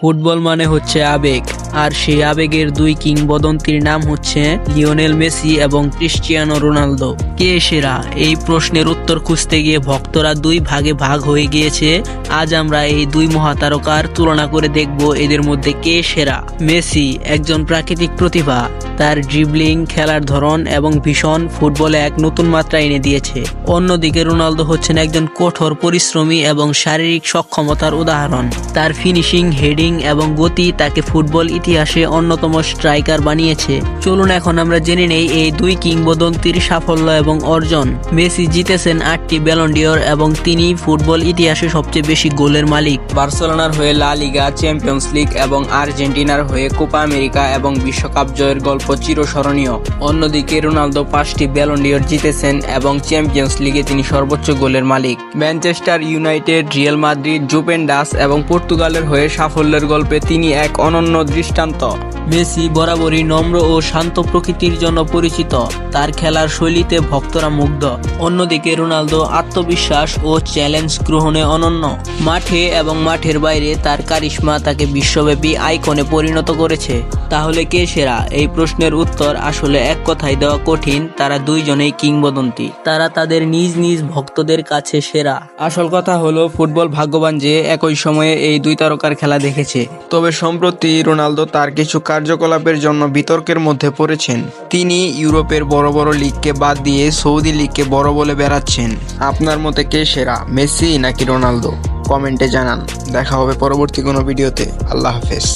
Football মানে হচ্ছে আবেগ, আর সেই আবেগের দুই কিংবদন্তির নাম হচ্ছে লিওনেল মেসি এবং ক্রিস্টিয়ানো রোনালদো। কে সেরা? এই প্রশ্নের উত্তর খুঁজতে গিয়ে ভক্তরা দুই ভাগে ভাগ হয়ে গিয়েছে। আজ আমরা এই দুই মহাতারকার তুলনা করে দেখব এদের মধ্যে কে সেরা। মেসি একজন প্রাকৃতিক প্রতিভা, তার ড্রিবলিং, খেলার ধরন এবং ভীষণ ফুটবলে এক নতুন মাত্রা এনে দিয়েছে। অন্যদিকে রোনালদো হচ্ছেন একজন কঠোর পরিশ্রমী এবং শারীরিক সক্ষমতার উদাহরণ। তার ফিনিশিং, হেডিং এবং গতি তাকে ফুটবল ইতিহাসে অন্যতম স্ট্রাইকার বানিয়েছে। চলুন এখন আমরা জেনে নেই এই দুই কিংবদন্তির সাফল্য এবং অর্জন। মেসি জিতেছেন 8টি ব্যালন ডি'অর এবং তিনি ফুটবল ইতিহাসে সবচেয়ে বেশি গোলের মালিক। বার্সেলোনার হয়ে লা লিগা, চ্যাম্পিয়ন্স লিগ এবং আর্জেন্টিনার হয়ে কোপা আমেরিকা এবং বিশ্বকাপ জয়ের গল্প চিরস্মরণীয়। অন্যদিকে রোনালদো 5টি ব্যালন ডি'অর জিতেছেন এবং চ্যাম্পিয়ন্স লিগে তিনি সর্বোচ্চ গোলের মালিক। Manchester United, Real Madrid, Juventus এবং পর্তুগালের হয়ে সাফল্যের গল্পে তিনি এক অনন্য দৃষ্টান্ত। মেসি বরাবরই নম্র ও শান্ত প্রকৃতির জন্য পরিচিত, তার খেলার শৈলীতে ভক্তরা মুগ্ধ। অন্যদিকে রোনালদো আত্মবিশ্বাস ও চ্যালেঞ্জ গ্রহণে অনন্য। মাঠে এবং মাঠের বাইরে তার কারিশমা তাকে বিশ্বব্যাপী আইকনে পরিণত করেছে। তাহলে কে সেরা? এই প্রশ্নের উত্তর আসলে এক কথায় দেওয়া কঠিন। তারা দুইজনেই কিংবদন্তি, তারা তাদের নিজ নিজ ভক্তদের কাছে সেরা। আসল কথা হলো ফুটবল ভাগ্যবান যে একই সময়ে এই দুই তারকার খেলা দেখেছে। তবে সম্প্রতি রোনালদো তার কিছু কার্যকলাপের জন্য বিতর্কের মধ্যে পড়েছেন। তিনি ইউরোপের বড় বড় লিগকে বাদ দিয়ে সৌদি লিগকে বড় বলে বেড়াচ্ছেন। আপনার মতে কে সেরা, মেসি নাকি রোনালদো? কমেন্টে জানান। দেখা হবে পরবর্তী কোনো ভিডিওতে। আল্লাহ হাফেজ।